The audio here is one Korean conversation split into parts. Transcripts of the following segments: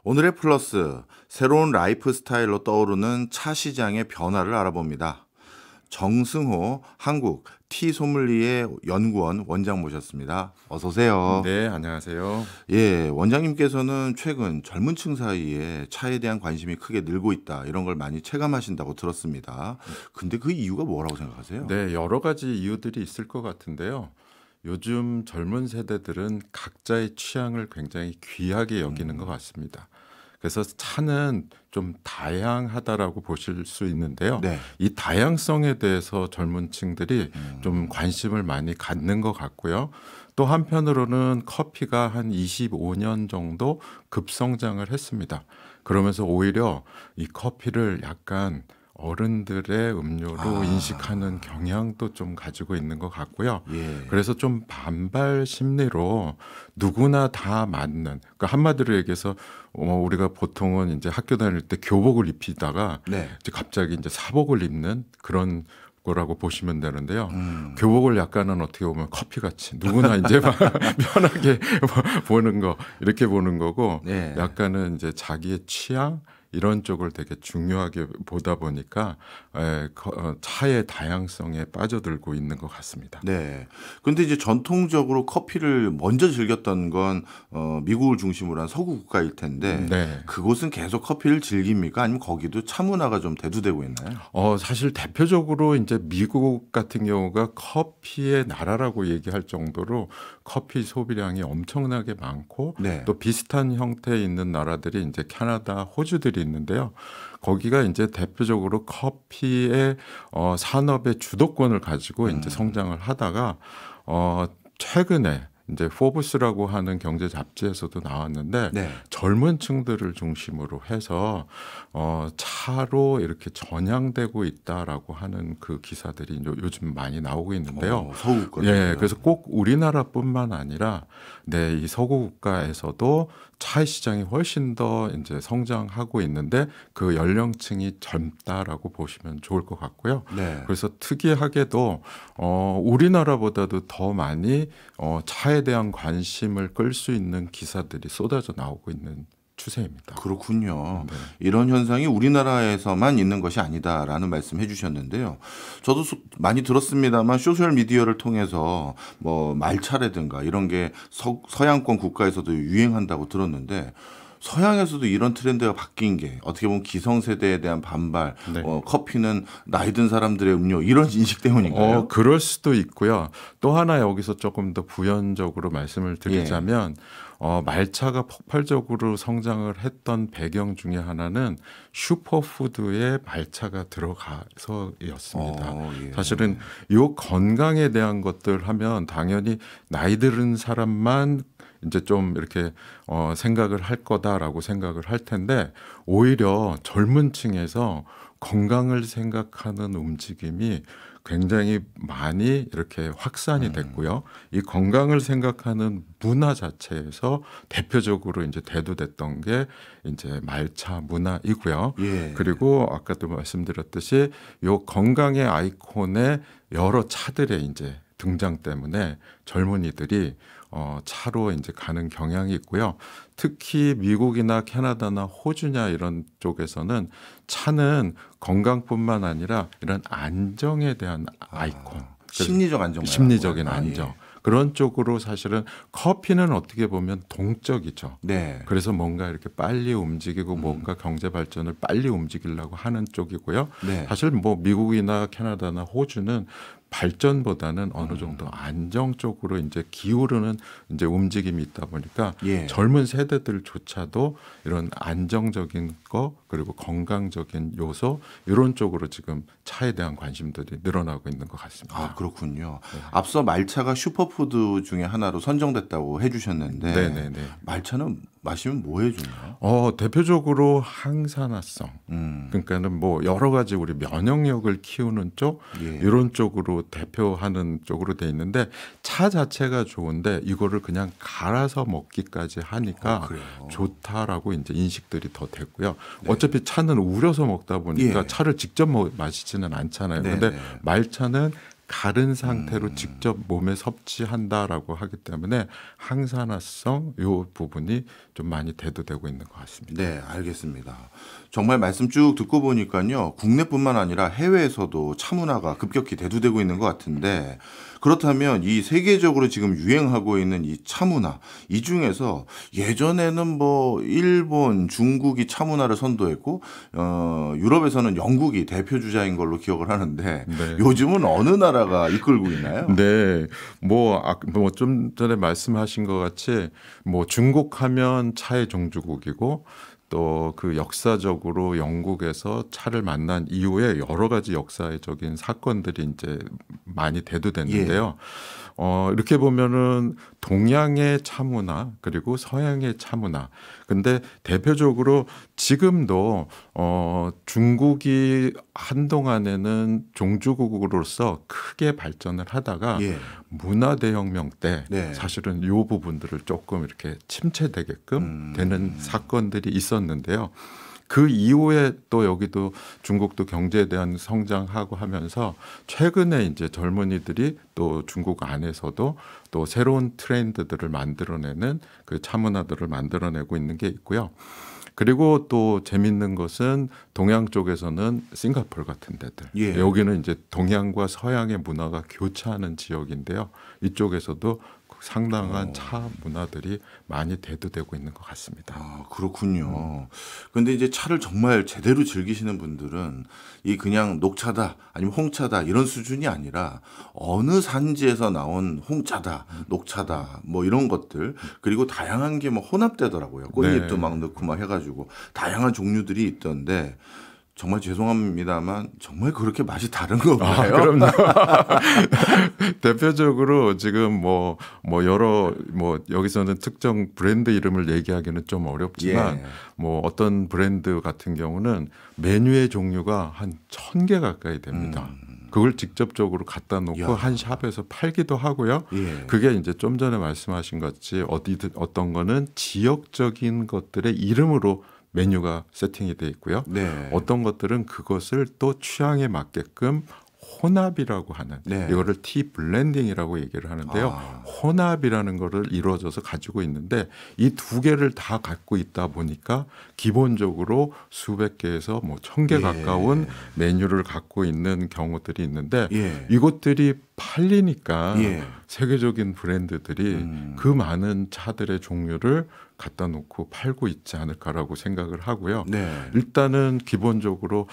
오늘의 플러스, 새로운 라이프 스타일로 떠오르는 차 시장의 변화를 알아봅니다. 정승호 한국 티 소믈리에 연구원 원장 모셨습니다. 어서 오세요. 네, 안녕하세요. 예, 원장님께서는 최근 젊은 층 사이에 차에 대한 관심이 크게 늘고 있다. 이런 걸 많이 체감하신다고 들었습니다. 근데 그 이유가 뭐라고 생각하세요? 네, 여러 가지 이유들이 있을 것 같은데요. 요즘 젊은 세대들은 각자의 취향을 굉장히 귀하게 여기는 것 같습니다. 그래서 차는 좀 다양하다라고 보실 수 있는데요. 네. 이 다양성에 대해서 젊은 층들이 좀 관심을 많이 갖는 것 같고요. 또 한편으로는 커피가 한 25년 정도 급성장을 했습니다. 그러면서 오히려 이 커피를 약간 어른들의 음료로 인식하는 경향도 좀 가지고 있는 것 같고요. 예. 그래서 좀 반발 심리로 누구나 다 맞는, 그러니까 한마디로 얘기해서 우리가 보통은 이제 학교 다닐 때 교복을 입히다가 네. 이제 갑자기 이제 사복을 입는 그런 거라고 보시면 되는데요. 교복을 약간은 어떻게 보면 커피같이 누구나 이제 막 편하게 보는 거, 이렇게 보는 거고, 네. 약간은 이제 자기의 취향 이런 쪽을 되게 중요하게 보다 보니까 차의 다양성에 빠져들고 있는 것 같습니다. 네. 근데 이제 전통적으로 커피를 먼저 즐겼던 건 미국을 중심으로 한 서구 국가일 텐데 네. 그곳은 계속 커피를 즐깁니까? 아니면 거기도 차 문화가 좀 대두되고 있나요? 사실 대표적으로 이제 미국 같은 경우가 커피의 나라라고 얘기할 정도로 커피 소비량이 엄청나게 많고 네. 또 비슷한 형태에 있는 나라들이 이제 캐나다, 호주들이 있는데요. 거기가 이제 대표적으로 커피의 산업의 주도권을 가지고 이제 성장을 하다가 최근에 이제 포브스라고 하는 경제 잡지에서도 나왔는데 네. 젊은 층들을 중심으로 해서 차로 이렇게 전향되고 있다라고 하는 그 기사들이 요즘 많이 나오고 있는데요. 서구 국가. 예, 그래서 꼭 우리나라뿐만 아니라 네, 이 서구 국가에서도 차 시장이 훨씬 더 이제 성장하고 있는데 그 연령층이 젊다라고 보시면 좋을 것 같고요. 네. 그래서 특이하게도 우리나라보다도 더 많이 차에 대한 관심을 끌 수 있는 기사들이 쏟아져 나오고 있는 추세입니다. 그렇군요. 네. 이런 현상이 우리나라에서만 있는 것이 아니다라는 말씀해 주셨는데요. 저도 많이 들었습니다만 소셜 미디어를 통해서 뭐 말차라든가 이런 게 서양권 국가에서도 유행한다고 들었는데 서양에서도 이런 트렌드가 바뀐 게 어떻게 보면 기성세대에 대한 반발, 네. 커피는 나이 든 사람들의 음료 이런 인식 때문인가요? 그럴 수도 있고요. 또 하나 여기서 조금 더 부연적으로 말씀을 드리자면 말차가 폭발적으로 성장을 했던 배경 중에 하나는 슈퍼푸드에 말차가 들어가서였습니다. 예. 사실은 요 건강에 대한 것들 하면 당연히 나이 들은 사람만 이제 좀 이렇게 생각을 할 거다라고 생각을 할 텐데 오히려 젊은 층에서 건강을 생각하는 움직임이 굉장히 많이 이렇게 확산이 됐고요. 이 건강을 생각하는 문화 자체에서 대표적으로 이제 대두됐던 게 이제 말차 문화이고요. 예. 그리고 아까도 말씀드렸듯이 요 건강의 아이콘의 여러 차들의 이제 등장 때문에 젊은이들이 차로 이제 가는 경향이 있고요. 특히 미국이나 캐나다나 호주냐 이런 쪽에서는 차는 건강뿐만 아니라 이런 안정에 대한 아이콘, 심리적 안정. 심리적인 안정. 그런 쪽으로 사실은 커피는 어떻게 보면 동적이죠. 네. 그래서 뭔가 이렇게 빨리 움직이고 뭔가 경제 발전을 빨리 움직이려고 하는 쪽이고요. 네. 사실 뭐 미국이나 캐나다나 호주는 발전보다는 어느 정도 안정 쪽으로 이제 기울는 이제 움직임이 있다 보니까 예. 젊은 세대들조차도 이런 안정적인 거 그리고 건강적인 요소 이런 쪽으로 지금 차에 대한 관심들이 늘어나고 있는 것 같습니다. 아, 그렇군요. 앞서 말차가 슈퍼푸드 중에 하나로 선정됐다고 해주셨는데 네네네. 말차는 마시면 뭐 해주나요? 대표적으로 항산화성. 그러니까는 뭐 여러 가지 우리 면역력을 키우는 쪽 예. 이런 쪽으로 대표하는 쪽으로 돼 있는데 차 자체가 좋은데 이거를 그냥 갈아서 먹기까지 하니까 그래요? 좋다라고 이제 인식들이 더 됐고요. 어차피 차는 우려서 먹다 보니까 예. 차를 직접 마시지는 않잖아요. 네네. 그런데 말차는 갈은 상태로 직접 몸에 섭취한다라고 하기 때문에 항산화성 요 부분이 좀 좀 많이 대두되고 있는 것 같습니다. 네, 알겠습니다. 정말 말씀 쭉 듣고 보니까요, 국내뿐만 아니라 해외에서도 차 문화가 급격히 대두되고 있는 것 같은데, 그렇다면 이 세계적으로 지금 유행하고 있는 이 차 문화, 이 중에서 예전에는 뭐 일본, 중국이 차 문화를 선도했고, 유럽에서는 영국이 대표 주자인 걸로 기억을 하는데, 네. 요즘은 어느 나라가 이끌고 있나요? 네, 뭐 좀 전에 말씀하신 것 같이 뭐 중국 하면 차의 종주국이고 또 그 역사적으로 영국에서 차를 만난 이후에 여러 가지 역사적인 사건들이 이제 많이 대두됐는데요. 이렇게 보면은 동양의 차 문화 그리고 서양의 차 문화. 근데 대표적으로 지금도 중국이 한동안에는 종주국으로서 크게 발전을 하다가 예. 문화대혁명 때 네. 사실은 이 부분들을 조금 이렇게 침체되게끔 되는 사건들이 있었는데요. 그 이후에 또 여기도 중국도 경제에 대한 성장하고 하면서 최근에 이제 젊은이들이 또 중국 안에서도 또 새로운 트렌드들을 만들어내는 그 차문화들을 만들어내고 있는 게 있고요. 그리고 또 재밌는 것은 동양 쪽에서는 싱가포르 같은 데들. 예. 여기는 이제 동양과 서양의 문화가 교차하는 지역인데요. 이쪽에서도 상당한 차 문화들이 많이 대두되고 있는 것 같습니다. 아, 그렇군요. 근데 이제 차를 정말 제대로 즐기시는 분들은 이 그냥 녹차다 아니면 홍차다 이런 수준이 아니라 어느 산지에서 나온 홍차다, 녹차다 뭐 이런 것들 그리고 다양한 게 뭐 혼합되더라고요. 꽃잎도 네. 막 넣고 막 해가지고 다양한 종류들이 있던데 정말 죄송합니다만 정말 그렇게 맛이 다른 건가요? 그럼요. 대표적으로 지금 뭐 여러 여기서는 특정 브랜드 이름을 얘기하기는 좀 어렵지만 예. 뭐 어떤 브랜드 같은 경우는 메뉴의 종류가 한 1,000개 가까이 됩니다. 그걸 직접적으로 갖다 놓고 야. 한 샵에서 팔기도 하고요. 예. 그게 이제 좀 전에 말씀하신 것 같이 어떤 거는 지역적인 것들의 이름으로 메뉴가 세팅이 돼 있고요. 네. 어떤 것들은 그것을 또 취향에 맞게끔 혼합이라고 하는 네. 이거를 티 블렌딩이라고 얘기를 하는데요. 혼합이라는 거를 이루어져서 가지고 있는데 이 두 개를 다 갖고 있다 보니까 기본적으로 수백 개에서 뭐 1,000개 예. 가까운 메뉴를 갖고 있는 경우들이 있는데 예. 이것들이 팔리니까 예. 세계적인 브랜드들이 그 많은 차들의 종류를 갖다 놓고 팔고 있지 않을까라고 생각을 하고요. 네. 일단은 기본적으로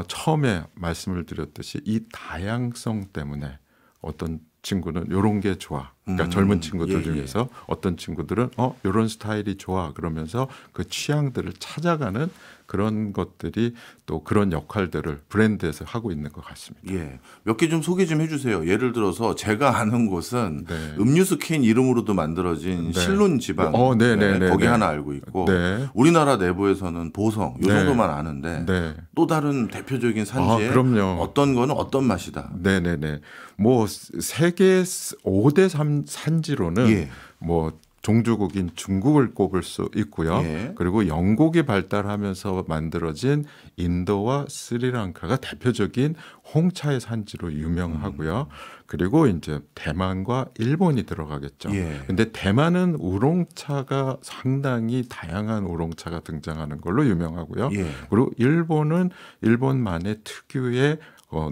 처음에 말씀을 드렸듯이 이 다양성 때문에 어떤 친구는 이런 게 좋아. 그러니까 젊은 친구들 예, 예. 중에서 어떤 친구들은 이런 스타일이 좋아. 그러면서 그 취향들을 찾아가는 그런 것들이 또 그런 역할들을 브랜드에서 하고 있는 것 같습니다. 예. 몇 개 좀 소개 좀 해주세요. 예를 들어서 제가 아는 곳은 네. 음료수 캔 이름으로도 만들어진 네. 실론 지방 네네네. 거기 네. 하나 알고 있고 네. 우리나라 내부에서는 보성 이 네. 정도만 아는데 네. 또 다른 대표적인 산지에 그럼요. 어떤 거는 어떤 맛이다. 네네네. 뭐 세계 5대 산지로는 예. 뭐 종주국인 중국을 꼽을 수 있고요. 예. 그리고 영국이 발달하면서 만들어진 인도와 스리랑카가 대표적인 홍차의 산지로 유명하고요. 그리고 이제 대만과 일본이 들어가겠죠. 예. 근데 대만은 우롱차가 상당히 다양한 우롱차가 등장하는 걸로 유명하고요. 예. 그리고 일본은 일본만의 특유의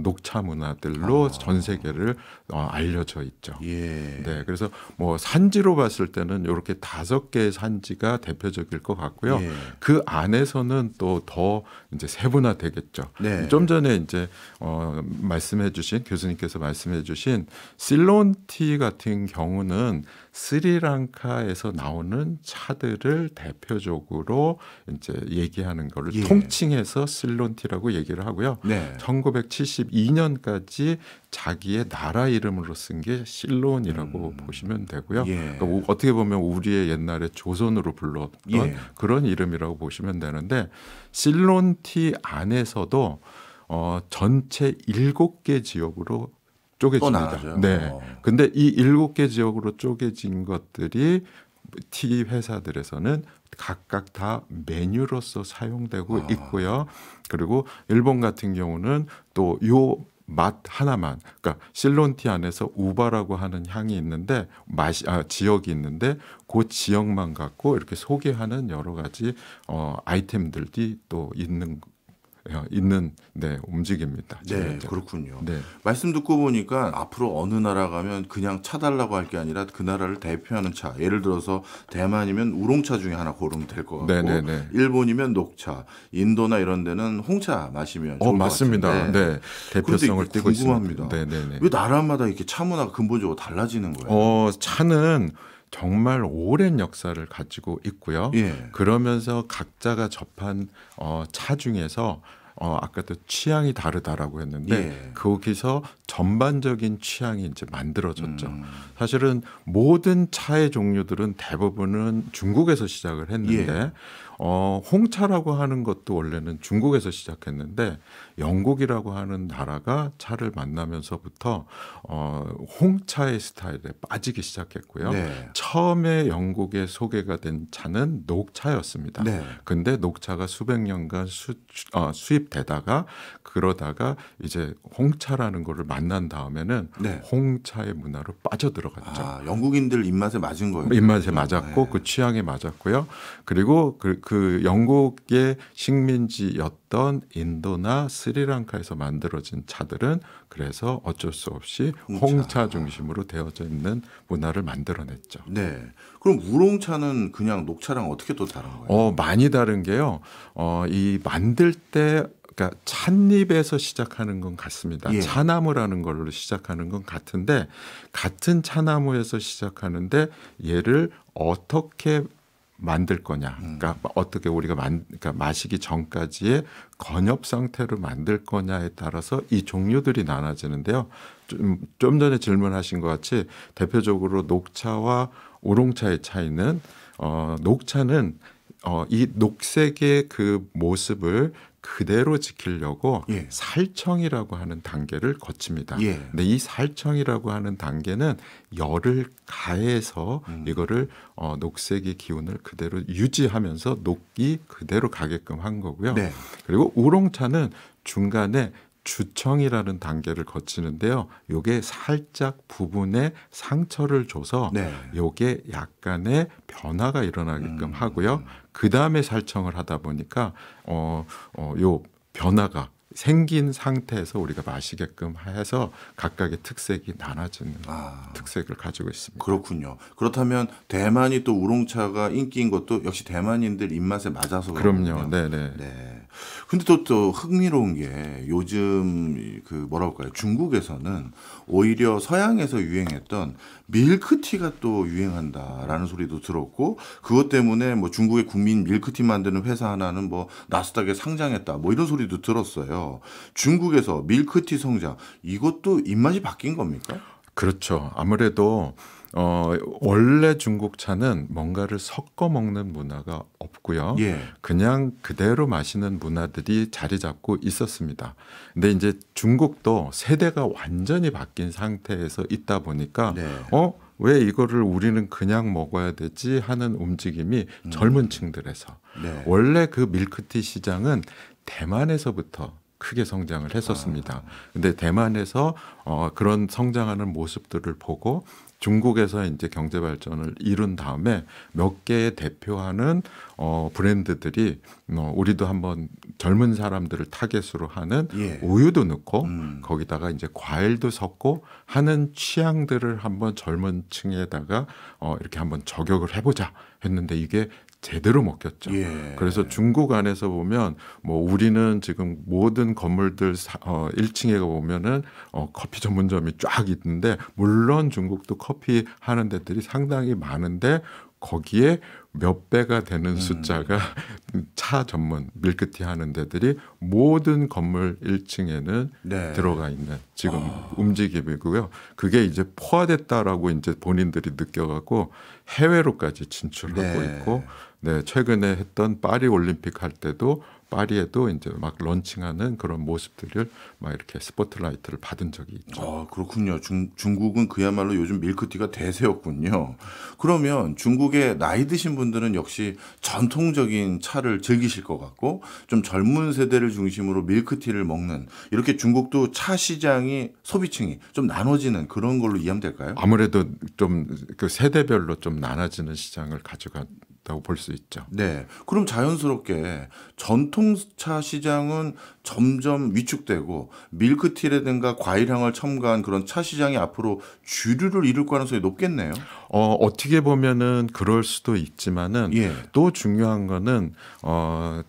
녹차 문화들로 전 세계를 알려져 있죠. 예. 네, 그래서 뭐 산지로 봤을 때는 이렇게 5개의 산지가 대표적일 것 같고요. 예. 그 안에서는 또 더 이제 세분화되겠죠. 네. 좀 전에 이제 말씀해주신 교수님께서 말씀해주신 실론티 같은 경우는 스리랑카에서 나오는 차들을 대표적으로 이제 얘기하는 거를 예. 통칭해서 실론티라고 얘기를 하고요. 네. 1972년까지 자기의 나라 이름으로 쓴 게 실론이라고 보시면 되고요. 예. 그러니까 어떻게 보면 우리의 옛날에 조선으로 불렀던 예. 그런 이름이라고 보시면 되는데 실론티 안에서도 전체 7개 지역으로 또 쪼개집니다. 나눠져요. 네. 근데 이 7개 지역으로 쪼개진 것들이 티 회사들에서는 각각 다 메뉴로서 사용되고 있고요. 그리고 일본 같은 경우는 또 요 맛 하나만, 그러니까 실론티 안에서 우바라고 하는 향이 있는데 지역이 있는데 그 지역만 갖고 이렇게 소개하는 여러 가지 아이템들이 또 있는 움직입니다. 네, 그렇군요. 네. 말씀 듣고 보니까 앞으로 어느 나라 가면 그냥 차 달라고 할 게 아니라 그 나라를 대표하는 차, 예를 들어서 대만이면 우롱차 중에 하나 고르면 될 것 같고, 네네네. 일본이면 녹차, 인도나 이런 데는 홍차 마시면 좋을 것 맞습니다. 같은데. 네, 대표성을 띠고 궁금합니다. 있습니다. 네네네. 왜 나라마다 이렇게 차 문화가 근본적으로 달라지는 거예요? 차는 정말 오랜 역사를 가지고 있고요. 예. 그러면서 각자가 접한 차 중에서 아까도 취향이 다르다라고 했는데 예. 거기서 전반적인 취향이 이제 만들어졌죠. 사실은 모든 차의 종류들은 대부분은 중국에서 시작을 했는데 예. 홍차라고 하는 것도 원래는 중국에서 시작했는데 영국이라고 하는 나라가 차를 만나면서부터 홍차의 스타일에 빠지기 시작했고요. 네. 처음에 영국에 소개가 된 차는 녹차였습니다. 네. 근데 녹차가 수백 년간 수입되다가 그러다가 이제 홍차라는 거를 만난 다음에는 네. 홍차의 문화로 빠져들어갔죠. 아, 영국인들 입맛에 맞은 거예요. 입맛에 맞았고 네. 그 취향에 맞았고요. 그리고 그 영국의 식민지였던 인도나 스리랑카에서 만들어진 차들은 그래서 어쩔 수 없이 홍차 중심으로 되어져 있는 문화를 만들어냈죠. 네. 그럼 우롱차는 그냥 녹차랑 어떻게 또 다른 거예요? 많이 다른 게요. 이 만들 때 그러니까 찻잎에서 시작하는 건 같습니다. 예. 차나무라는 걸로 시작하는 건 같은데 같은 차나무에서 시작하는데 얘를 어떻게 만들 거냐. 그러니까 어떻게 우리가 그러니까 마시기 전까지의 건엽 상태로 만들 거냐에 따라서 이 종류들이 나눠지는데요. 좀 전에 질문하신 것 같이 대표적으로 녹차와 우롱차의 차이는 녹차는 이 녹색의 그 모습을 그대로 지키려고 예. 살청이라고 하는 단계를 거칩니다. 예. 근데 이 살청이라고 하는 단계는 열을 가해서 이거를 녹색의 기운을 그대로 유지하면서 녹이 그대로 가게끔 한 거고요. 네. 그리고 우롱차는 중간에 주청이라는 단계를 거치는데요. 요게 살짝 부분에 상처를 줘서 네. 요게 약간의 변화가 일어나게끔 하고요. 그 다음에 살청을 하다 보니까 요 변화가 생긴 상태에서 우리가 마시게끔 해서 각각의 특색이 나눠지는 특색을 가지고 있습니다. 그렇군요. 그렇다면 대만이 또 우롱차가 인기인 것도 역시 대만인들 입맛에 맞아서 그럼요. 그렇군요. 네네. 네. 근데 또 흥미로운 게 요즘 그 뭐라고 할까요? 중국에서는 오히려 서양에서 유행했던 밀크티가 또 유행한다라는 소리도 들었고 그것 때문에 뭐 중국의 국민 밀크티 만드는 회사 하나는 뭐 나스닥에 상장했다 뭐 이런 소리도 들었어요. 중국에서 밀크티 성장 이것도 입맛이 바뀐 겁니까? 그렇죠. 아무래도 원래 중국 차는 뭔가를 섞어 먹는 문화가 없고요. 예. 그냥 그대로 마시는 문화들이 자리 잡고 있었습니다. 근데 이제 중국도 세대가 완전히 바뀐 상태에서 있다 보니까 네. 왜 이거를 우리는 그냥 먹어야 되지 하는 움직임이 젊은 층들에서 네. 원래 그 밀크티 시장은 대만에서부터 크게 성장을 했었습니다. 근데 대만에서 그런 성장하는 모습들을 보고 중국에서 이제 경제 발전을 이룬 다음에 몇 개의 대표하는 브랜드들이 우리도 한번 젊은 사람들을 타겟으로 하는 예. 우유도 넣고 거기다가 이제 과일도 섞고 하는 취향들을 한번 젊은 층에다가 이렇게 한번 저격을 해보자 했는데 이게 제대로 먹혔죠. 예. 그래서 중국 안에서 보면 뭐 우리는 지금 모든 건물들 1층에 보면은 커피 전문점이 쫙 있는데 물론 중국도 커피 하는 데들이 상당히 많은데 거기에 몇 배가 되는 숫자가 차 전문 밀크티 하는 데들이 모든 건물 1층에는 네. 들어가 있는 지금 움직임이고요. 그게 이제 포화됐다라고 이제 본인들이 느껴갖고 해외로까지 진출하고 네. 있고 네, 최근에 했던 파리 올림픽 할 때도 파리에도 이제 막 런칭하는 그런 모습들을 막 이렇게 스포트라이트를 받은 적이 있죠. 그렇군요. 중국은 그야말로 요즘 밀크티가 대세였군요. 그러면 중국의 나이 드신 분들은 역시 전통적인 차를 즐기실 것 같고 좀 젊은 세대를 중심으로 밀크티를 먹는 이렇게 중국도 차 시장이 소비층이 좀 나눠지는 그런 걸로 이해하면 될까요? 아무래도 좀 그 세대별로 좀 나눠지는 시장을 가져갔다고 볼 수 있죠. 네. 그럼 자연스럽게 전통차 시장은 점점 위축되고 밀크티라든가 과일향을 첨가한 그런 차 시장이 앞으로 주류를 이룰 가능성이 높겠네요. 어떻게 보면은 그럴 수도 있지만은 예. 또 중요한 거는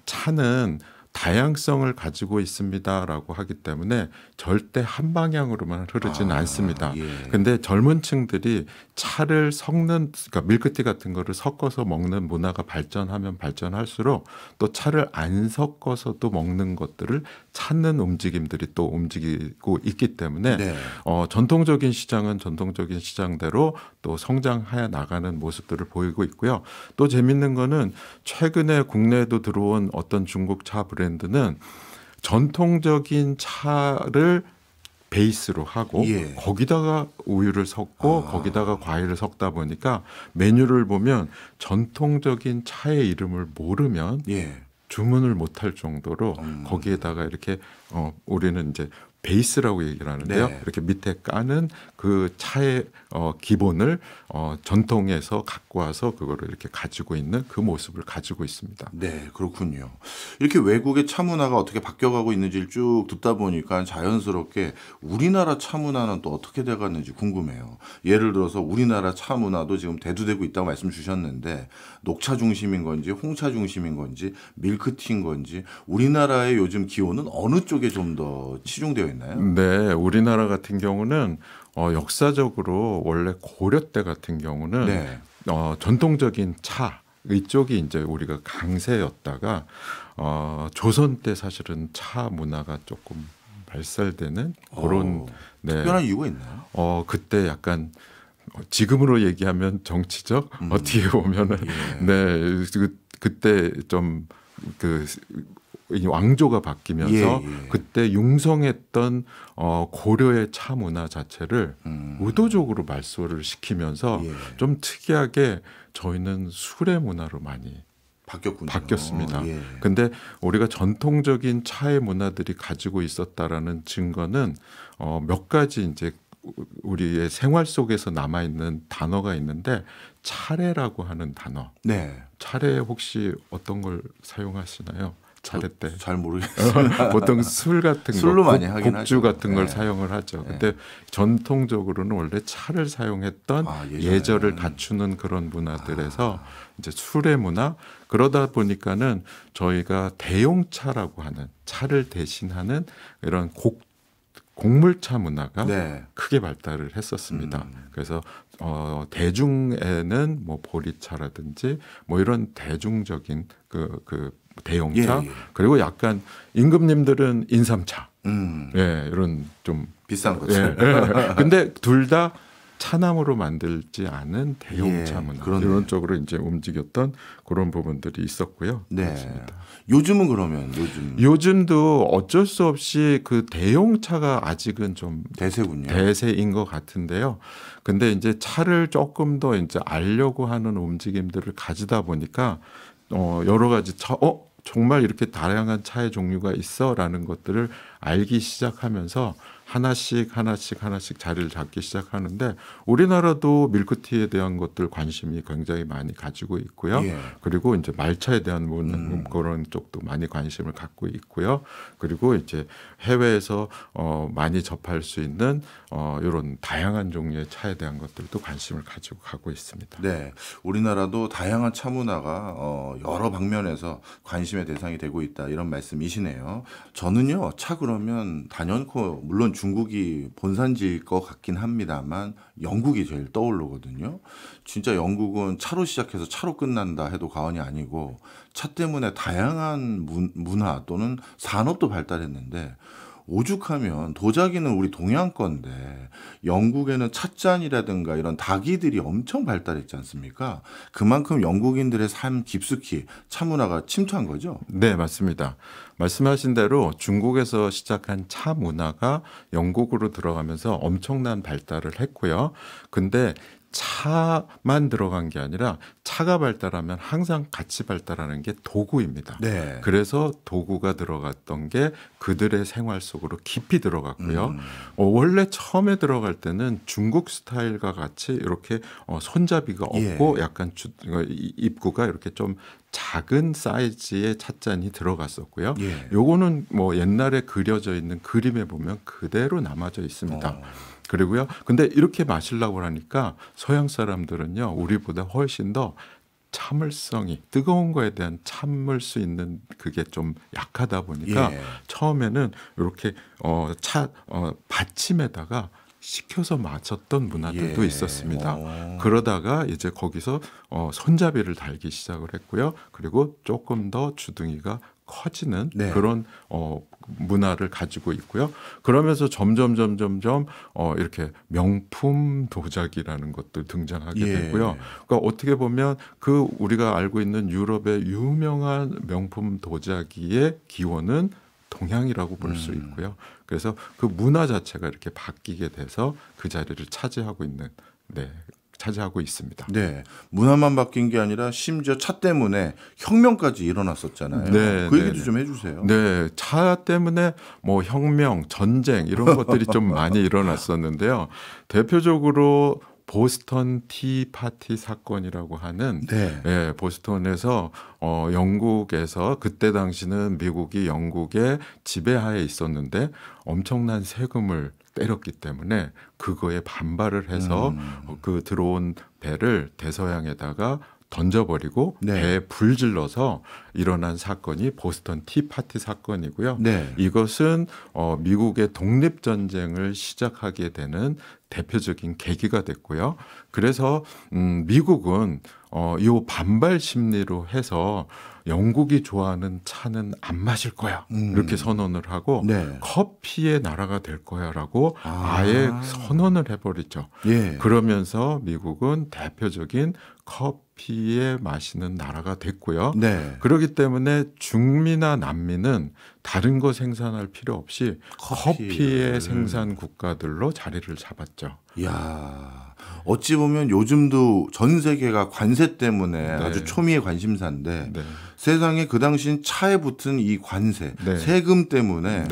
차는 다양성을 가지고 있습니다라고 하기 때문에 절대 한 방향으로만 흐르지는 않습니다. 예. 근데 젊은 층들이 차를 그러니까 밀크티 같은 거를 섞어서 먹는 문화가 발전하면 발전할수록 또 차를 안 섞어서도 먹는 것들을 찾는 움직임들이 또 움직이고 있기 때문에 네. 전통적인 시장은 전통적인 시장대로 또 성장해 나가는 모습들을 보이고 있고요. 또 재밌는 거는 최근에 국내에도 들어온 어떤 중국 차 브랜드는 전통적인 차를 베이스로 하고 예. 거기다가 우유를 섞고 거기다가 과일을 섞다 보니까 메뉴를 보면 전통적인 차의 이름을 모르면 예. 주문을 못할 정도로 거기에다가 이렇게 우리는 이제 베이스라고 얘기를 하는데요. 네. 이렇게 밑에 까는 그 차의 기본을 전통에서 갖고 와서 그거를 이렇게 가지고 있는 그 모습을 가지고 있습니다. 네, 그렇군요. 이렇게 외국의 차 문화가 어떻게 바뀌어가고 있는지를 쭉 듣다 보니까 자연스럽게 우리나라 차 문화는 또 어떻게 돼가는지 궁금해요. 예를 들어서 우리나라 차 문화도 지금 대두되고 있다고 말씀 주셨는데 녹차 중심인 건지 홍차 중심인 건지 밀크티인 건지 우리나라의 요즘 기호는 어느 쪽에 좀 더 치중되어 있나요? 네, 우리나라 같은 경우는 역사적으로 원래 고려 때 같은 경우는 네. 전통적인 차 이쪽이 이제 우리가 강세였다가 조선 때 사실은 차 문화가 조금 발달되는 그런 특별한 이유가 있나요? 그때 약간 지금으로 얘기하면 정치적 어떻게 보면은 예. 네 그때 좀 이 왕조가 바뀌면서 예. 그때 융성했던 고려의 차 문화 자체를 의도적으로 말소를 시키면서 예. 좀 특이하게 저희는 술의 문화로 많이 바뀌었군요. 바뀌었습니다. 예. 근데 우리가 전통적인 차의 문화들이 가지고 있었다라는 증거는 몇 가지 이제 우리의 생활 속에서 남아 있는 단어가 있는데 차례라고 하는 단어. 네. 차례 혹시 어떤 걸 사용하시나요? 차례 때 잘 모르겠어요. 보통 술 같은 술로 거, 많이 하긴 국주 하죠. 같은 걸 네. 사용을 하죠. 네. 근데 전통적으로는 원래 차를 사용했던 예전에는. 예절을 갖추는 그런 문화들에서 이제 술의 문화 그러다 보니까는 저희가 대용차라고 하는 차를 대신하는 이런 곡물차 문화가 네. 크게 발달을 했었습니다. 그래서 대중에는 뭐 보리차라든지 뭐 이런 대중적인 그 대용차 예. 그리고 약간 임금님들은 인삼차 예. 이런 좀 비싼 거죠. 근데 둘 다 차남으로 만들지 않은 대용차 예, 문화 그러네요. 이런 쪽으로 이제 움직였던 그런 부분들이 있었고요. 네. 그렇습니다. 요즘은 그러면 요즘도 어쩔 수 없이 그 대용차가 아직은 좀 대세군요. 대세인 것 같은데요. 근데 이제 차를 조금 더 이제 알려고 하는 움직임들을 가지다 보니까 여러 가지 정말 이렇게 다양한 차의 종류가 있어라는 것들을 알기 시작하면서 하나씩 자리를 잡기 시작하는데 우리나라도 밀크티에 대한 것들 관심이 굉장히 많이 가지고 있고요. 예. 그리고 이제 말차에 대한 그런 쪽도 많이 관심을 갖고 있고요. 그리고 이제 해외에서 많이 접할 수 있는 이런 다양한 종류의 차에 대한 것들도 관심을 가지고 가고 있습니다. 네, 우리나라도 다양한 차 문화가 여러 방면에서 관심의 대상이 되고 있다 이런 말씀이시네요. 저는요 차 그러면 단연코 물론 중국이 본산지일 것 같긴 합니다만 영국이 제일 떠오르거든요. 진짜 영국은 차로 시작해서 차로 끝난다 해도 과언이 아니고 차 때문에 다양한 문화 또는 산업도 발달했는데 오죽하면 도자기는 우리 동양 건데 영국에는 찻잔이라든가 이런 다기들이 엄청 발달했지 않습니까? 그만큼 영국인들의 삶 깊숙이 차 문화가 침투한 거죠. 네, 맞습니다. 말씀하신 대로 중국에서 시작한 차 문화가 영국으로 들어가면서 엄청난 발달을 했고요. 근데 차만 들어간 게 아니라 차가 발달하면 항상 같이 발달하는 게 도구입니다. 네. 그래서 도구가 들어갔던 게 그들의 생활 속으로 깊이 들어갔고요. 원래 처음에 들어갈 때는 중국 스타일과 같이 이렇게 손잡이가 없고 약간 입구가 이렇게 좀 작은 사이즈의 찻잔이 들어갔었고요. 요거는 뭐 옛날에 그려져 있는 그림에 보면 그대로 남아져 있습니다. 그리고요. 근데 이렇게 마시려고 하니까 서양 사람들은요, 우리보다 훨씬 더 참을성이, 뜨거운 거에 대한 참을 수 있는 그게 좀 약하다 보니까 처음에는 이렇게 받침에다가 식혀서 마셨던 문화들도 있었습니다. 그러다가 이제 거기서 손잡이를 달기 시작을 했고요. 그리고 조금 더 주둥이가 커지는 그런 문화를 가지고 있고요. 그러면서 점점 이렇게 명품 도자기라는 것도 등장하게 됐고요. 그러니까 어떻게 보면 그 우리가 알고 있는 유럽의 유명한 명품 도자기의 기원은 동양이라고 볼 수 있고요. 그래서 그 문화 자체가 이렇게 바뀌게 돼서 그 자리를 차지하고 있습니다. 네, 문화만 바뀐 게 아니라 심지어 차 때문에 혁명까지 일어났었잖아요. 네, 그 얘기도 좀 해주세요. 네, 차 때문에 뭐 혁명, 전쟁 이런 것들이 좀 많이 일어났었는데요. 대표적으로 보스턴 티 파티 사건이라고 하는 보스턴에서 영국에서 그때 당시는 미국이 영국의 지배하에 있었는데 엄청난 세금을 때렸기 때문에 그거에 반발을 해서 그 들어온 배를 대서양에다가 던져버리고 배에 불 질러서 일어난 사건이 보스턴 티파티 사건이고요. 이것은 미국의 독립전쟁을 시작하게 되는 대표적인 계기가 됐고요. 그래서 미국은 이 반발 심리로 해서 영국이 좋아하는 차는 안 마실 거야 이렇게 선언을 하고 커피의 나라가 될 거야라고 아예 선언을 해버리죠. 그러면서 미국은 대표적인 커피에 마시는 나라가 됐고요. 그렇기 때문에 중미나 남미는 다른 거 생산할 필요 없이 커피의 생산 국가들로 자리를 잡았죠. 이야, 어찌 보면 요즘도 전 세계가 관세 때문에 아주 초미의 관심사인데 세상에 그 당시엔 차에 붙은 이 관세, 세금 때문에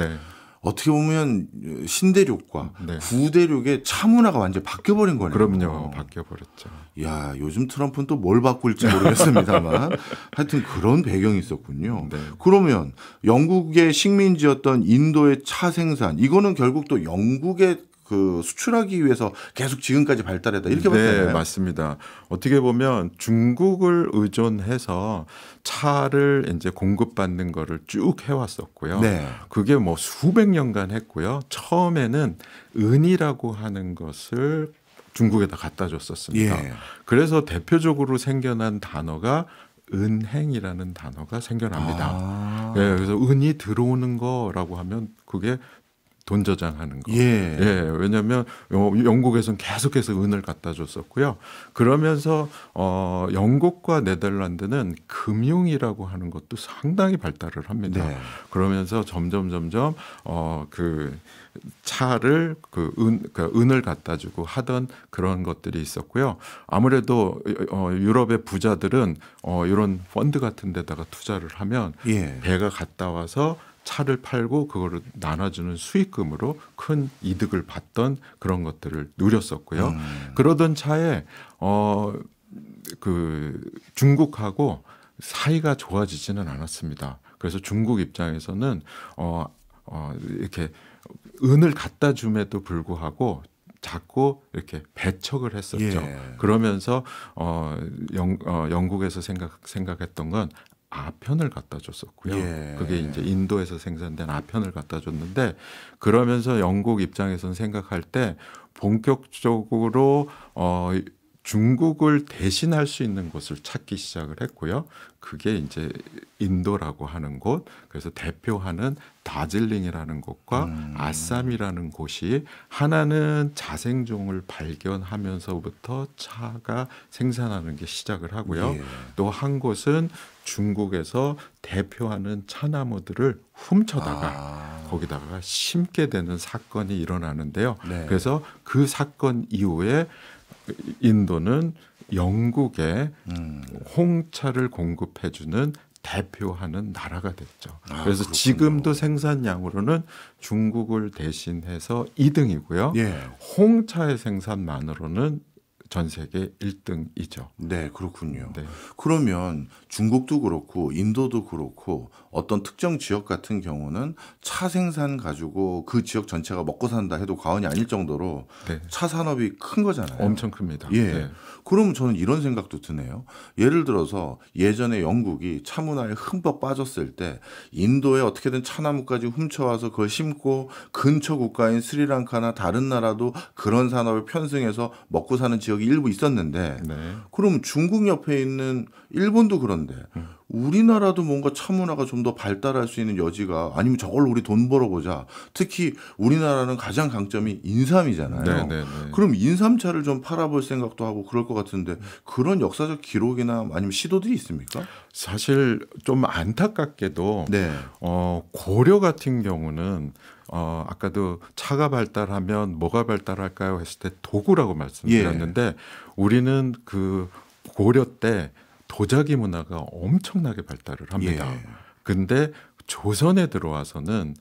어떻게 보면 신대륙과 구대륙의 차 문화가 완전히 바뀌어버린 거네요. 그럼요. 바뀌어버렸죠. 야, 요즘 트럼프는 또 뭘 바꿀지 모르겠습니다만 하여튼 그런 배경이 있었군요. 그러면 영국의 식민지였던 인도의 차 생산, 이거는 결국 또 영국의 그 수출하기 위해서 계속 지금까지 발달했다 이렇게 봐야 되나요? 네, 맞습니다. 어떻게 보면 중국을 의존해서 차를 이제 공급받는 거를 쭉 해왔었고요. 그게 뭐 수백 년간 했고요. 처음에는 은이라고 하는 것을 중국에다 갖다 줬었습니다. 그래서 대표적으로 생겨난 단어가 은행이라는 단어가 생겨납니다. 그래서 은이 들어오는 거라고 하면 그게 돈 저장하는 거. 왜냐하면 영국에서는 계속해서 은을 갖다 줬었고요. 그러면서 영국과 네덜란드는 금융이라고 하는 것도 상당히 발달을 합니다. 그러면서 점점 그 차를 은을 갖다 주고 하던 그런 것들이 있었고요. 아무래도 유럽의 부자들은 이런 펀드 같은 데다가 투자를 하면 배가 갔다 와서 차를 팔고 그거를 나눠주는 수익금으로 큰 이득을 받던 그런 것들을 누렸었고요. 그러던 차에 그 중국하고 사이가 좋아지지는 않았습니다. 그래서 중국 입장에서는 이렇게 은을 갖다 줌에도 불구하고 자꾸 이렇게 배척을 했었죠. 그러면서 영국에서 생각했던 건 아편을 갖다 줬었고요. 그게 이제 인도에서 생산된 아편을 갖다 줬는데 그러면서 영국 입장에서는 생각할 때 본격적으로 중국을 대신할 수 있는 곳을 찾기 시작을 했고요. 그게 이제 인도라고 하는 곳, 그래서 대표하는 다즐링이라는 곳과 아쌈이라는 곳이 하나는 자생종을 발견하면서부터 차가 생산하는 게 시작을 하고요. 예. 또 한 곳은 중국에서 대표하는 차나무들을 훔쳐다가 거기다가 심게 되는 사건이 일어나는데요. 네. 그래서 그 사건 이후에 인도는 영국에 홍차를 공급해주는 대표하는 나라가 됐죠. 그래서 그렇군요. 지금도 생산량으로는 중국을 대신해서 2등이고요. 예. 홍차의 생산만으로는 전 세계 1등이죠. 네, 그렇군요. 네. 그러면 중국도 그렇고 인도도 그렇고 어떤 특정 지역 같은 경우는 차 생산 가지고 그 지역 전체가 먹고 산다 해도 과언이 아닐 정도로 네. 차 산업이 큰 거잖아요. 엄청 큽니다. 예. 네. 그럼 저는 이런 생각도 드네요. 예를 들어서 예전에 영국이 차 문화에 흠뻑 빠졌을 때 인도에 어떻게든 차나무까지 훔쳐와서 그걸 심고 근처 국가인 스리랑카나 다른 나라도 그런 산업을 편승해서 먹고 사는 지역이 일부 있었는데 네. 그럼 중국 옆에 있는 일본도 그런데 우리나라도 뭔가 차 문화가 좀 더 발달할 수 있는 여지가 아니면 저걸로 우리 돈 벌어보자. 특히 우리나라는 가장 강점이 인삼이잖아요. 네, 네, 네. 그럼 인삼차를 좀 팔아볼 생각도 하고 그럴 것 같은데 그런 역사적 기록이나 아니면 시도들이 있습니까? 사실 좀 안타깝게도 네. 고려 같은 경우는 아까도 차가 발달하면 뭐가 발달할까요 했을 때 도구라고 말씀드렸는데 우리는 그 고려 때 도자기 문화가 엄청나게 발달을 합니다. 예. 근데 조선에 들어와서는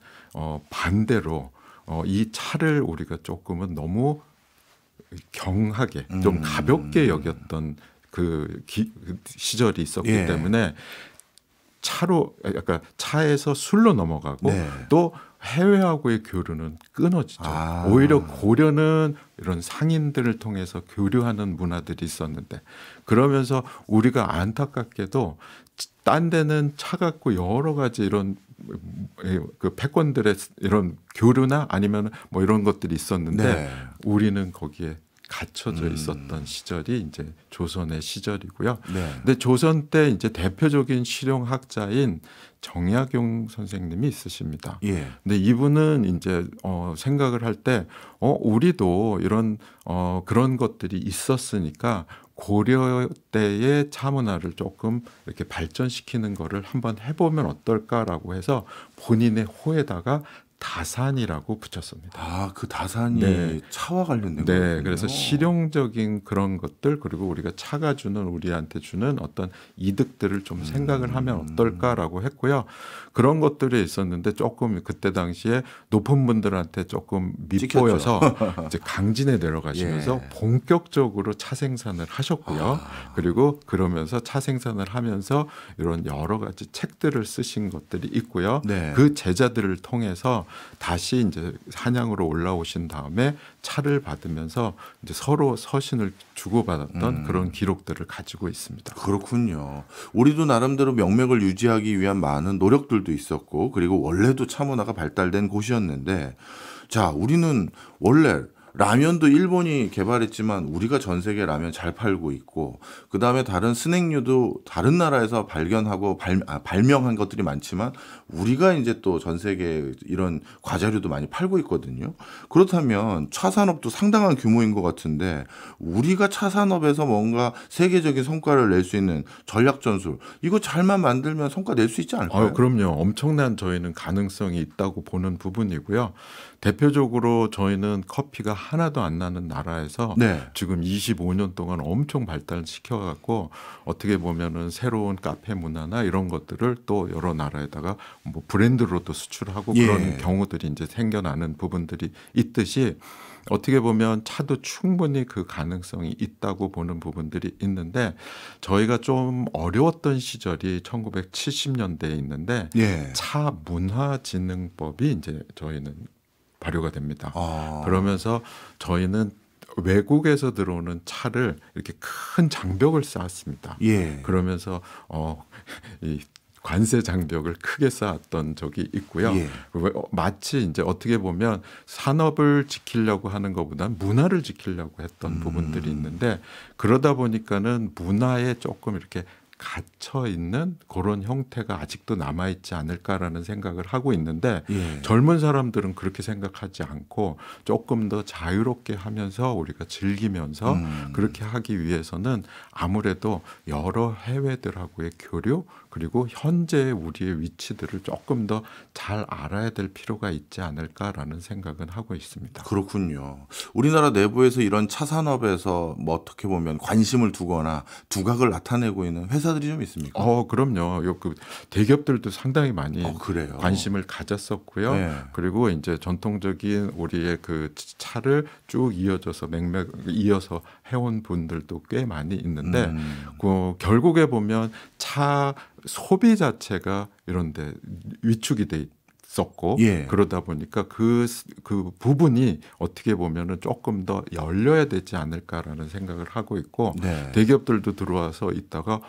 반대로 이 차를 우리가 조금은 너무 경하게 좀 가볍게 여겼던 그 시절이 있었기 예. 때문에 차로 약간 차에서 술로 넘어가고 네. 또 해외하고의 교류는 끊어지죠. 아. 오히려 고려는 이런 상인들을 통해서 교류하는 문화들이 있었는데 그러면서 우리가 안타깝게도 딴 데는 차 갖고 여러 가지 이런 그 패권들의 이런 교류나 아니면 뭐 이런 것들이 있었는데 네. 우리는 거기에 갇혀져 있었던 시절이 이제 조선의 시절이고요. 네. 근데 조선 때 이제 대표적인 실용학자인 정약용 선생님이 있으십니다. 예. 근데 이분은 이제 생각을 할 때 우리도 이런 그런 것들이 있었으니까 고려 때의 차 문화를 조금 이렇게 발전시키는 거를 한번 해보면 어떨까라고 해서 본인의 호에다가 다산이라고 붙였습니다. 아, 그 다산이 네. 차와 관련된 네, 거군요. 그래서 실용적인 그런 것들 그리고 우리가 차가 주는 우리한테 주는 어떤 이득들을 좀 생각을 하면 어떨까라고 했고요. 그런 것들이 있었는데 조금 그때 당시에 높은 분들한테 조금 밉보여서 이제 강진에 내려가시면서 예. 본격적으로 차 생산을 하셨고요. 그리고 그러면서 차 생산을 하면서 이런 여러 가지 책들을 쓰신 것들이 있고요. 네. 그 제자들을 통해서 다시 이제 한양으로 올라오신 다음에 차를 받으면서 이제 서로 서신을 주고받았던 그런 기록들을 가지고 있습니다. 그렇군요. 우리도 나름대로 명맥을 유지하기 위한 많은 노력들도 있었고 그리고 원래도 차 문화가 발달된 곳이었는데 자, 우리는 원래 라면도 일본이 개발했지만 우리가 전 세계 라면 잘 팔고 있고 그다음에 다른 스낵류도 다른 나라에서 발견하고 발명한 것들이 많지만 우리가 이제 또 전 세계 이런 과자류도 많이 팔고 있거든요. 그렇다면 차 산업도 상당한 규모인 것 같은데 우리가 차 산업에서 뭔가 세계적인 성과를 낼 수 있는 전략 전술 이거 잘만 만들면 성과 낼 수 있지 않을까요? 그럼요. 엄청난 저희는 가능성이 있다고 보는 부분이고요. 대표적으로 저희는 커피가 하나도 안 나는 나라에서 네. 지금 25년 동안 엄청 발달시켜갖고 어떻게 보면은 새로운 카페 문화나 이런 것들을 또 여러 나라에다가 뭐 브랜드로도 수출하고 예. 그런 경우들이 이제 생겨나는 부분들이 있듯이 어떻게 보면 차도 충분히 그 가능성이 있다고 보는 부분들이 있는데 저희가 좀 어려웠던 시절이 1970년대에 있는데 예. 차 문화진흥법이 이제 저희는 발효가 됩니다. 아. 그러면서 저희는 외국에서 들어오는 차를 이렇게 큰 장벽을 쌓았습니다. 예. 그러면서 이 관세 장벽을 크게 쌓았던 적이 있고요. 예. 마치 이제 어떻게 보면 산업을 지키려고 하는 것보다 문화를 지키려고 했던 부분들이 있는데 그러다 보니까는 문화에 조금 이렇게 갇혀 있는 그런 형태가 아직도 남아 있지 않을까라는 생각을 하고 있는데 예. 젊은 사람들은 그렇게 생각하지 않고 조금 더 자유롭게 하면서 우리가 즐기면서 그렇게 하기 위해서는 아무래도 여러 해외들하고의 교류 그리고 현재의 우리의 위치들을 조금 더 잘 알아야 될 필요가 있지 않을까라는 생각은 하고 있습니다. 그렇군요. 우리나라 내부에서 이런 차 산업에서 뭐 어떻게 보면 관심을 두거나 두각을 나타내고 있는 회사들이 좀 있습니까? 그럼요. 그 대기업들도 상당히 많이 그래요? 관심을 가졌었고요. 네. 그리고 이제 전통적인 우리의 그 차를 쭉 이어져서 맥맥 이어서 해온 분들도 꽤 많이 있는데 결국에 보면 차 소비 자체가 이런데 위축이 돼 있었고 예. 그러다 보니까 그 부분이 어떻게 보면은 조금 더 열려야 되지 않을까라는 생각을 하고 있고 네. 대기업들도 들어와서 있다가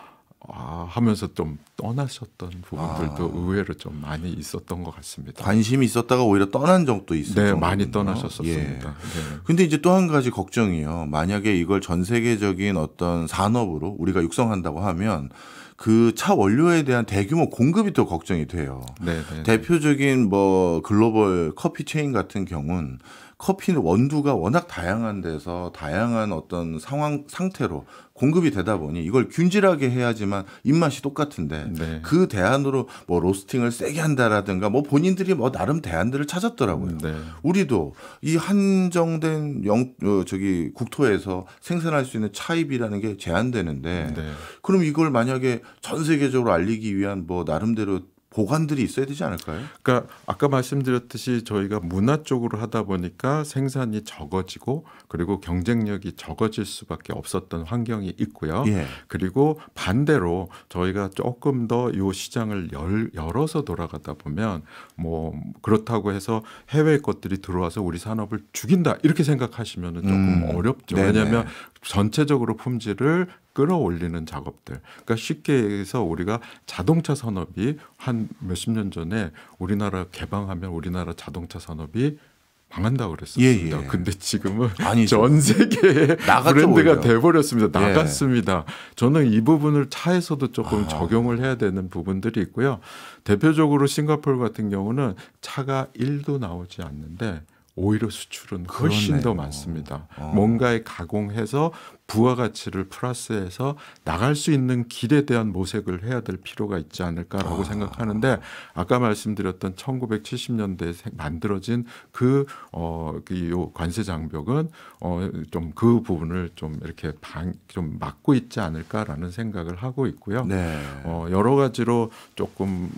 하면서 좀 떠나셨던 부분들도 의외로 좀 많이 있었던 것 같습니다. 관심이 있었다가 오히려 떠난 적도 있었죠. 네, 많이 떠나셨었습니다. 예. 네. 근데 이제 또 한 가지 걱정이요. 만약에 이걸 전 세계적인 어떤 산업으로 우리가 육성한다고 하면 그 차 원료에 대한 대규모 공급이 또 걱정이 돼요. 네, 대표적인 뭐 글로벌 커피 체인 같은 경우는 커피 원두가 워낙 다양한 데서 다양한 어떤 상태로 공급이 되다 보니 이걸 균질하게 해야지만 입맛이 똑같은데 네. 그 대안으로 뭐 로스팅을 세게 한다라든가 뭐 본인들이 뭐 나름 대안들을 찾았더라고요. 네. 우리도 이 한정된 국토에서 생산할 수 있는 차입이라는 게 제한되는데 네. 그럼 이걸 만약에 전 세계적으로 알리기 위한 뭐 나름대로 보관들이 있어야 되지 않을까요? 그러니까 아까 말씀드렸듯이 저희가 문화 쪽으로 하다 보니까 생산이 적어지고 그리고 경쟁력이 적어질 수밖에 없었던 환경이 있고요. 예. 그리고 반대로 저희가 조금 더 이 시장을 열어서 돌아가다 보면 뭐 그렇다고 해서 해외 것들이 들어와서 우리 산업을 죽인다 이렇게 생각하시면 조금 어렵죠. 네네. 왜냐하면 전체적으로 품질을 끌어올리는 작업들. 그러니까 쉽게 해서 우리가 자동차 산업이 한 몇십 년 전에 우리나라 개방하면 우리나라 자동차 산업이 망한다고 그랬었습니다. 예. 근데 지금은 아니죠. 전 세계의 나갔죠, 브랜드가 오히려. 돼버렸습니다. 예. 나갔습니다. 저는 이 부분을 차에서도 조금 적용을 해야 되는 부분들이 있고요. 대표적으로 싱가포르 같은 경우는 차가 1도 나오지 않는데 오히려 수출은 훨씬 더 그렇네요. 많습니다. 뭔가에 가공해서 부가가치를 플러스해서 나갈 수 있는 길에 대한 모색을 해야 될 필요가 있지 않을까라고 생각하는데 아까 말씀드렸던 1970년대에 만들어진 요 관세 장벽은 좀 그 부분을 좀 이렇게 좀 막고 있지 않을까라는 생각을 하고 있고요. 네. 여러 가지로 조금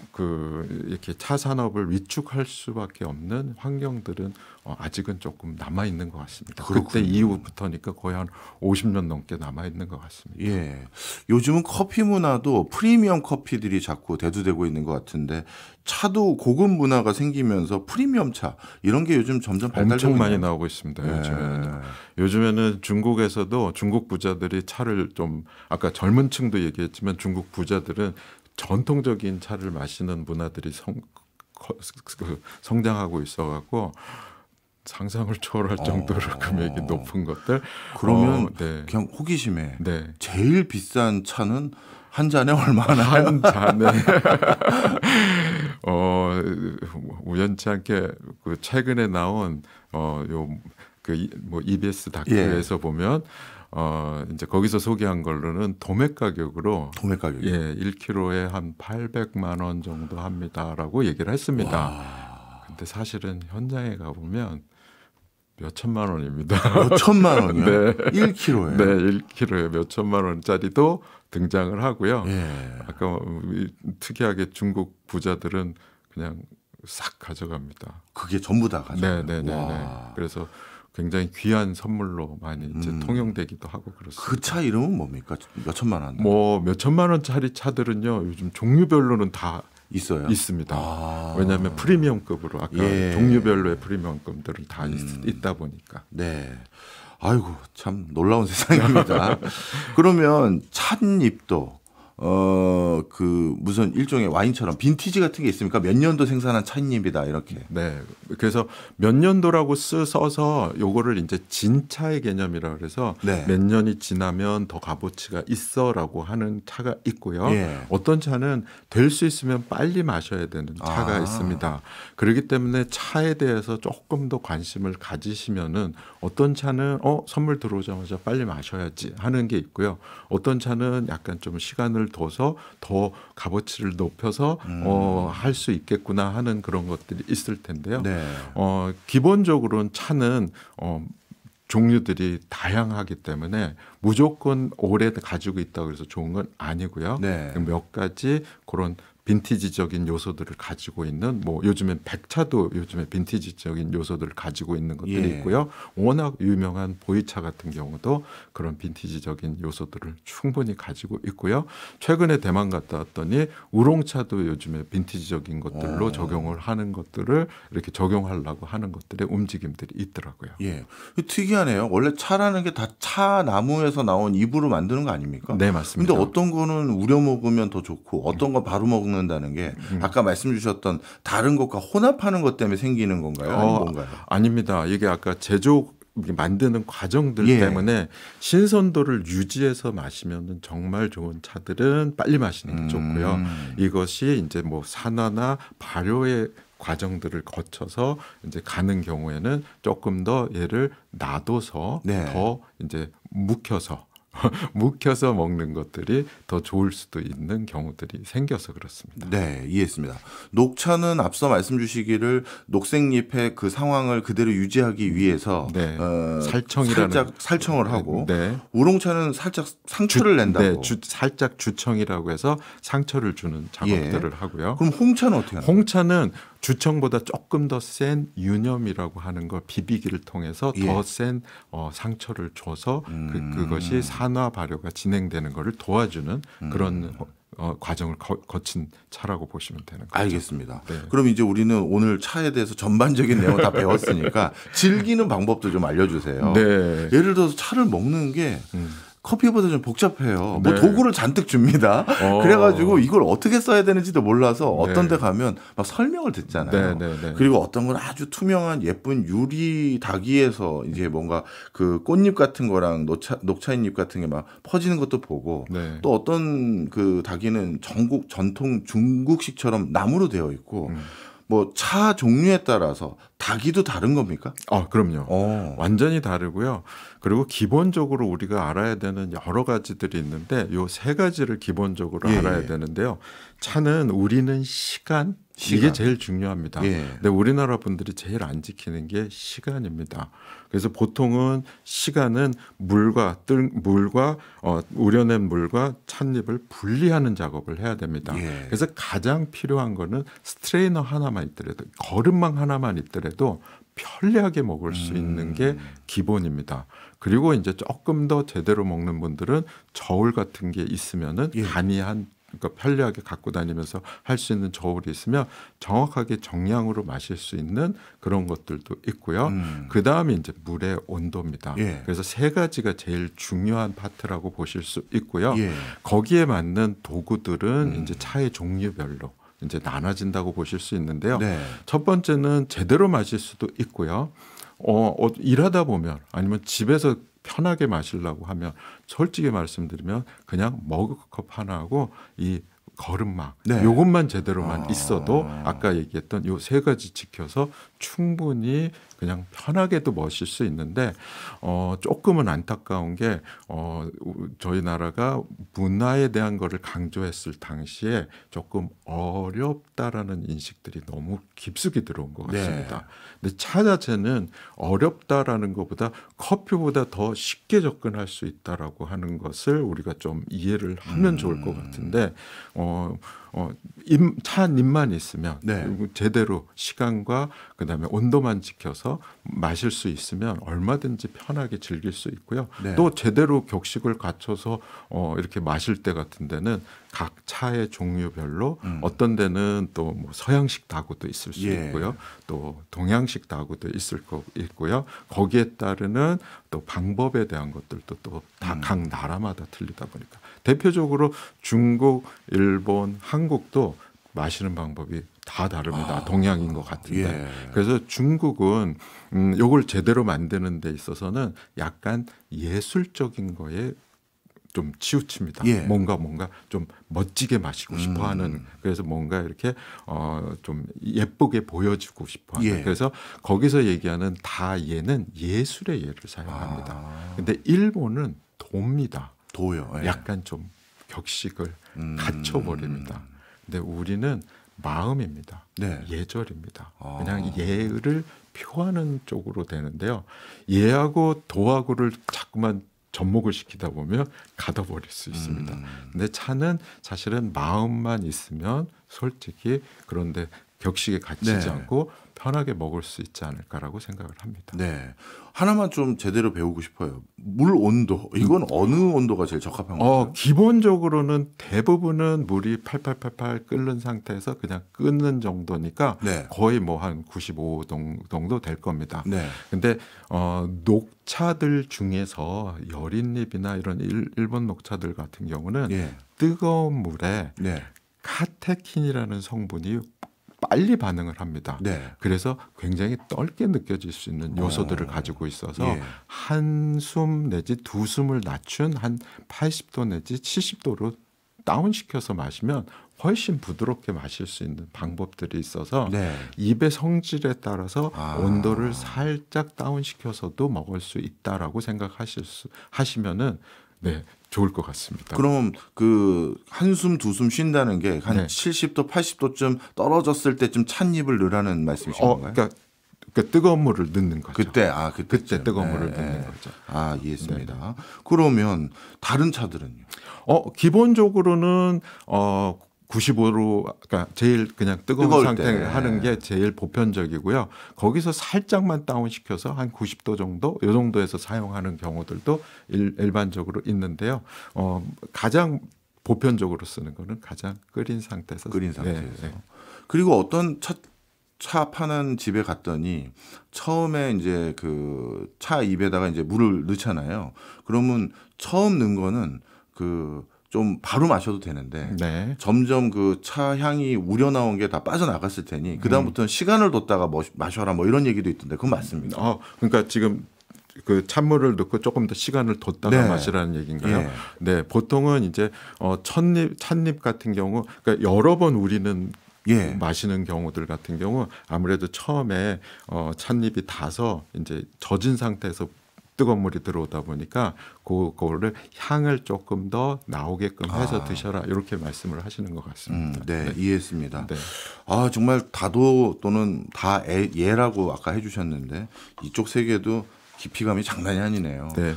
이렇게 차 산업을 위축할 수밖에 없는 환경들은 아직은 조금 남아 있는 것 같습니다. 그렇군요. 그때 이후부터니까 거의 한 50년 넘게 남아 있는 것 같습니다. 예. 요즘은 커피 문화도 프리미엄 커피들이 자꾸 대두되고 있는 것 같은데 차도 고급 문화가 생기면서 프리미엄 차 이런 게 요즘 점점 발달되고 엄청 많이 있나요? 나오고 있습니다. 네. 요즘에는 중국에서도 중국 부자들이 차를 좀 아까 젊은 층도 얘기했지만 중국 부자들은 전통적인 차를 마시는 문화들이 성장하고 있어갖고 상상을 초월할 정도로 금액이 높은 것들. 그러면 네. 그냥 호기심에 네. 제일 비싼 차는 한 잔에 얼마나 한 잔에 우연치 않게 최근에 나온 EBS 다큐에서 보면 이제 거기서 소개한 걸로는 도매 가격으로 1kg에 한 800만 원 정도 합니다라고 얘기를 했습니다. 와. 근데 사실은 현장에 가 보면 몇 천만 원입니다. 몇 천만 원이요? 네. 1kg에. 네, 1kg에 몇 천만 원짜리도 등장을 하고요. 예. 아까 특이하게 중국 부자들은 그냥 싹 가져갑니다. 그게 전부 다 가져가요. 네. 그래서 굉장히 귀한 선물로 많이 이제 통용되기도 하고 그렇습니다. 그 차 이름은 뭡니까? 몇 천만 원? 뭐 몇 천만 원짜리 차들은요 요즘 종류별로는 다 있어요. 있습니다. 왜냐하면 프리미엄급으로 아까 종류별로의 프리미엄급들은 다 있다 보니까. 네. 아이고 참 놀라운 세상입니다. 그러면 찻잎도 그 무슨 일종의 와인처럼 빈티지 같은 게 있습니까? 몇 년도 생산한 차입니다. 이렇게. 네. 그래서 몇 년도라고 써서 요거를 이제 진차의 개념이라 그래서 네. 몇 년이 지나면 더 값어치가 있어라고 하는 차가 있고요. 예. 어떤 차는 될 수 있으면 빨리 마셔야 되는 차가 있습니다. 그렇기 때문에 차에 대해서 조금 더 관심을 가지시면은 어떤 차는 선물 들어오자마자 빨리 마셔야지 하는 게 있고요. 어떤 차는 약간 좀 시간을 둬서 더 값어치를 높여서 할 수 있겠구나 하는 그런 것들이 있을 텐데요. 네. 기본적으로는 차는 종류들이 다양하기 때문에 무조건 오래 가지고 있다고 해서 좋은 건 아니고요. 네. 몇 가지 그런 빈티지적인 요소들을 가지고 있는 뭐 요즘엔 백차도 요즘에 빈티지적인 요소들을 가지고 있는 것들이 예. 있고요. 워낙 유명한 보이차 같은 경우도 그런 빈티지적인 요소들을 충분히 가지고 있고요. 최근에 대만 갔다 왔더니 우롱차도 요즘에 빈티지적인 것들로 적용을 하는 것들을 이렇게 적용하려고 하는 것들의 움직임들이 있더라고요. 예. 특이하네요. 원래 차라는 게 다 차 나무에서 나온 잎으로 만드는 거 아닙니까? 네, 맞습니다. 근데 어떤 거는 우려 먹으면 더 좋고 어떤 건 바로 먹는다는 게 아까 말씀 주셨던 다른 것과 혼합하는 것 때문에 생기는 건가요? 아니면 뭔가요? 아닙니다. 이게 아까 제조 만드는 과정들 예. 때문에 신선도를 유지해서 마시면 정말 좋은 차들은 빨리 마시는 게 좋고요. 이것이 이제 뭐 산화나 발효의 과정들을 거쳐서 이제 가는 경우에는 조금 더 얘를 놔둬서 네. 더 이제 묵혀서 먹는 것들이 더 좋을 수도 있는 경우들이 생겨서 그렇습니다. 네, 이해했습니다. 녹차는 앞서 말씀 주시기를 녹색잎의 그 상황을 그대로 유지하기 위해서 네. 살청이라는 살짝 살청을 하고 네. 우롱차는 살짝 상처를 낸다고. 네, 살짝 주청이라고 해서 상처를 주는 작업들을 하고요. 그럼 홍차는 어떻게 하나요? 홍차는 주청보다 조금 더 센 유념이라고 하는 걸 비비기를 통해서 예. 더 센 상처를 줘서 그것이 산화 발효가 진행되는 것을 도와주는 그런 과정을 거친 차라고 보시면 되는 거죠. 알겠습니다. 네. 그럼 이제 우리는 오늘 차에 대해서 전반적인 내용 다 배웠으니까 즐기는 방법도 좀 알려주세요. 네. 예를 들어서 차를 먹는 게 커피보다 좀 복잡해요. 뭐 네. 도구를 잔뜩 줍니다. 그래가지고 이걸 어떻게 써야 되는지도 몰라서 어떤 데 가면 막 설명을 듣잖아요. 네. 그리고 어떤 건 아주 투명한 예쁜 유리 닭이에서 이제 뭔가 그 꽃잎 같은 거랑 녹차잎 같은 게 막 퍼지는 것도 보고 네. 또 어떤 그 닭이는 전통 중국식처럼 나무로 되어 있고 뭐 차 종류에 따라서 닭이도 다른 겁니까? 그럼요. 완전히 다르고요. 그리고 기본적으로 우리가 알아야 되는 여러 가지들이 있는데 요 세 가지를 기본적으로 알아야 되는데요. 차는 우리는 시간 이게 제일 중요합니다. 근데 우리나라 분들이 제일 안 지키는 게 시간입니다. 그래서 보통은 시간은 물과 우려낸 물과 찻잎을 분리하는 작업을 해야 됩니다. 그래서 가장 필요한 거는 스트레이너 하나만 있더라도 거름망 하나만 있더라도 편리하게 먹을 수 있는 게 기본입니다. 그리고 이제 조금 더 제대로 먹는 분들은 저울 같은 게 있으면은 간이한 그러니까 편리하게 갖고 다니면서 할 수 있는 저울이 있으면 정확하게 정량으로 마실 수 있는 그런 것들도 있고요. 그 다음에 이제 물의 온도입니다. 그래서 세 가지가 제일 중요한 파트라고 보실 수 있고요. 거기에 맞는 도구들은 이제 차의 종류별로 이제 나눠진다고 보실 수 있는데요. 첫 번째는 제대로 마실 수도 있고요. 일하다 보면 아니면 집에서 편하게 마시려고 하면 솔직히 말씀드리면 그냥 머그컵 하나하고 이 거름망 요것만 제대로만 있어도 아까 얘기했던 요 세 가지 지켜서 충분히 그냥 편하게도 마실 수 있는데 조금은 안타까운 게 저희 나라가 문화에 대한 거를 강조했을 당시에 조금 어렵다라는 인식들이 너무 깊숙이 들어온 것 같습니다. 근데 차 자체는 어렵다라는 것보다 커피보다 더 쉽게 접근할 수 있다라고 하는 것을 우리가 좀 이해를 하면 좋을 것 같은데 찬 입만 있으면 네. 그리고 제대로 시간과 그다음에 온도만 지켜서 마실 수 있으면 얼마든지 편하게 즐길 수 있고요. 네. 또 제대로 격식을 갖춰서 이렇게 마실 때 같은 데는 각 차의 종류별로 어떤 데는 또 뭐 서양식 다구도 있을 수 예. 있고요. 또 동양식 다구도 있을 거 있고요. 거기에 따르는 또 방법에 대한 것들도 또 다 각 나라마다 틀리다 보니까 대표적으로 중국, 일본, 한국도 마시는 방법이 다 다릅니다. 동양인 것 같은데. 예. 그래서 중국은 요걸 제대로 만드는 데 있어서는 약간 예술적인 거에 좀 치우칩니다. 예. 뭔가 좀 멋지게 마시고 싶어하는 그래서 뭔가 이렇게 좀 예쁘게 보여주고 싶어하는 예. 그래서 거기서 얘기하는 다예는 예술의 예를 사용합니다. 근데 일본은 도입니다. 도요. 예. 약간 좀 격식을 갖춰버립니다. 근데 우리는 마음입니다. 네. 예절입니다. 그냥 예를 표하는 쪽으로 되는데요. 예하고 도하고를 자꾸만 접목을 시키다 보면 가둬버릴 수 있습니다. 근데 차는 사실은 마음만 있으면 솔직히 그런데 격식에 갇히지 네. 않고 편하게 먹을 수 있지 않을까라고 생각을 합니다. 네. 하나만 좀 제대로 배우고 싶어요. 물 온도. 이건 어느 온도가 제일 적합한 건가요? 기본적으로는 대부분은 물이 팔팔팔팔 끓는 상태에서 그냥 끓는 정도니까 네. 거의 뭐 한 95도 정도 될 겁니다. 네. 근데 녹차들 중에서 여린잎이나 이런 일본 녹차들 같은 경우는 예. 뜨거운 물에 네. 카테킨이라는 성분이 빨리 반응을 합니다. 네. 그래서 굉장히 떫게 느껴질 수 있는 요소들을 가지고 있어서 예. 한숨 내지 두 숨을 낮춘 한 80도 내지 70도로 다운시켜서 마시면 훨씬 부드럽게 마실 수 있는 방법들이 있어서 네. 입의 성질에 따라서 온도를 살짝 다운시켜서도 먹을 수 있다라고 하시면은 네, 좋을 것 같습니다. 그럼 그 한숨 두 숨 쉰다는 게 한 네. 70도 80도쯤 떨어졌을 때쯤 찻잎을 넣으라는 말씀이신 건가요? 그러니까 뜨거운 물을 넣는 거죠. 그때 그때 뜨거운 물을 네. 넣는 거죠. 이해했습니다. 그러면 다른 차들은요? 기본적으로는 95로 그러니까 제일 그냥 뜨거운 뜨거울 상태 때. 하는 게 제일 보편적이고요. 거기서 살짝만 다운시켜서 한 90도 정도 이 정도에서 사용하는 경우들도 일반적으로 있는데요. 가장 보편적으로 쓰는 거는 가장 끓인 상태에서 네. 그리고 어떤 차 파는 집에 갔더니 처음에 이제 그 차 입에다가 이제 물을 넣잖아요. 그러면 처음 넣은 거는 좀 바로 마셔도 되는데 네. 점점 그 차 향이 우려나온 게 다 빠져나갔을 테니 그다음부터는 시간을 뒀다가 마셔라 뭐 이런 얘기도 있던데 그건 맞습니다. 그러니까 지금 그 찬물을 넣고 조금 더 시간을 뒀다가 네. 마시라는 얘기인가요? 예. 네, 보통은 이제 찻잎 같은 경우 그러니까 여러 번 우리는 예. 마시는 경우들 같은 경우 아무래도 처음에 찻잎이 닿아서 이제 젖은 상태에서 뜨거운 물이 들어오다 보니까 그거를 향을 조금 더 나오게끔 해서 드셔라 이렇게 말씀을 하시는 것 같습니다. 네, 이해했습니다. 네. 정말 다도 또는 예라고 아까 해주셨는데 이쪽 세계도 깊이감이 장난이 아니네요. 네.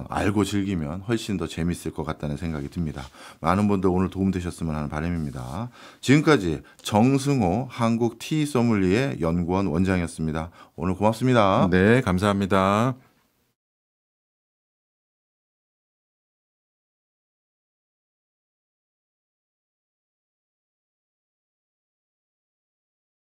알고 즐기면 훨씬 더 재밌을 것 같다는 생각이 듭니다. 많은 분들 오늘 도움되셨으면 하는 바람입니다. 지금까지 정승호 한국 티 소믈리에 연구원 원장이었습니다. 오늘 고맙습니다. 네, 감사합니다.